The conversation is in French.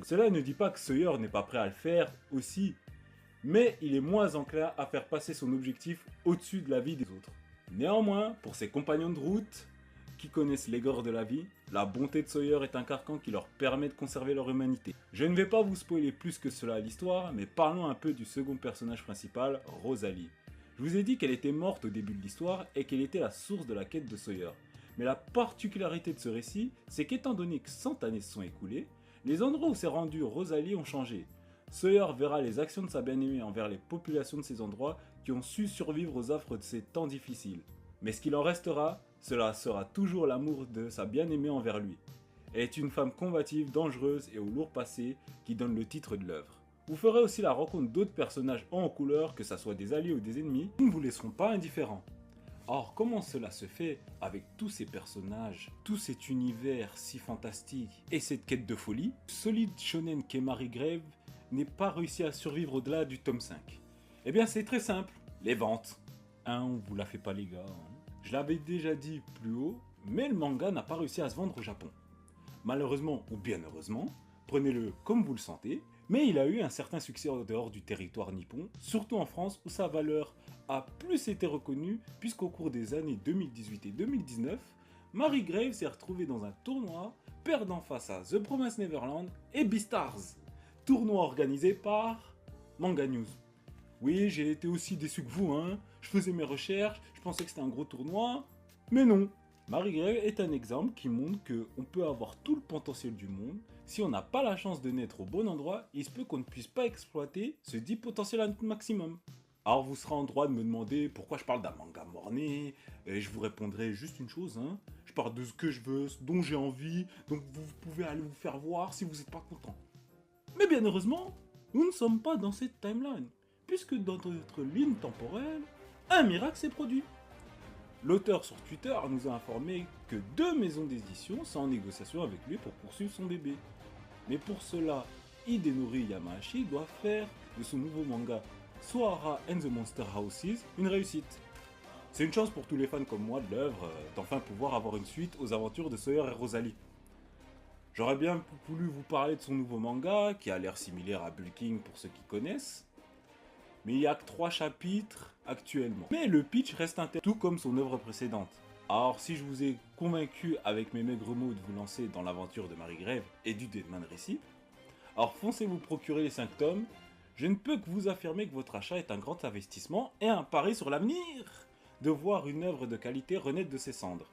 Cela ne dit pas que Sawyer n'est pas prêt à le faire aussi, mais il est moins enclin à faire passer son objectif au-dessus de la vie des autres. Néanmoins, pour ses compagnons de route, qui connaissent l'aigreur de la vie, la bonté de Sawyer est un carcan qui leur permet de conserver leur humanité. Je ne vais pas vous spoiler plus que cela à l'histoire, mais parlons un peu du second personnage principal, Rosalie. Je vous ai dit qu'elle était morte au début de l'histoire et qu'elle était la source de la quête de Sawyer. Mais la particularité de ce récit, c'est qu'étant donné que 100 années se sont écoulées, les endroits où s'est rendue Rosalie ont changé. Sawyer verra les actions de sa bien-aimée envers les populations de ces endroits qui ont su survivre aux affres de ces temps difficiles. Mais ce qu'il en restera, cela sera toujours l'amour de sa bien-aimée envers lui. Elle est une femme combative, dangereuse et au lourd passé qui donne le titre de l'œuvre. Vous ferez aussi la rencontre d'autres personnages en couleur, que ce soit des alliés ou des ennemis, qui ne vous laisseront pas indifférents. Or, comment cela se fait avec tous ces personnages, tout cet univers si fantastique et cette quête de folie? Solide shonen qu'est Mary Grave n'est pas réussi à survivre au-delà du tome 5. Eh bien c'est très simple, les ventes. On vous la fait pas les gars. Je l'avais déjà dit plus haut, mais le manga n'a pas réussi à se vendre au Japon. Malheureusement ou bien heureusement, prenez-le comme vous le sentez, mais il a eu un certain succès en dehors du territoire nippon, surtout en France où sa valeur a plus été reconnue puisqu'au cours des années 2018 et 2019, Mary Grave s'est retrouvée dans un tournoi perdant face à The Promised Neverland et Beastars, tournoi organisé par Manga News. Oui, j'ai été aussi déçu que vous, hein. Je faisais mes recherches, je pensais que c'était un gros tournoi, mais non. Mary Grave est un exemple qui montre qu'on peut avoir tout le potentiel du monde. Si on n'a pas la chance de naître au bon endroit, il se peut qu'on ne puisse pas exploiter ce dit potentiel à notre maximum. Alors vous serez en droit de me demander pourquoi je parle d'un manga morné, et je vous répondrai juste une chose, hein. Je parle de ce que je veux, ce dont j'ai envie, donc vous pouvez aller vous faire voir si vous n'êtes pas content. Mais bien heureusement, nous ne sommes pas dans cette timeline, puisque dans notre ligne temporelle, un miracle s'est produit. L'auteur sur Twitter nous a informé que 2 maisons d'édition sont en négociation avec lui pour poursuivre son bébé. Mais pour cela, Hidenori Yamashita doit faire de son nouveau manga Sohara and the Monster Houses une réussite. C'est une chance pour tous les fans comme moi de l'œuvre d'enfin pouvoir avoir une suite aux aventures de Sawyer et Rosalie. J'aurais bien voulu vous parler de son nouveau manga, qui a l'air similaire à Bulking pour ceux qui connaissent, mais il n'y a que 3 chapitres actuellement. Mais le pitch reste intéressant, tout comme son œuvre précédente. Alors si je vous ai convaincu avec mes maigres mots de vous lancer dans l'aventure de Mary Grave et du Deadman Récit, alors foncez vous procurer les 5 tomes, je ne peux que vous affirmer que votre achat est un grand investissement et un pari sur l'avenir de voir une œuvre de qualité renaître de ses cendres.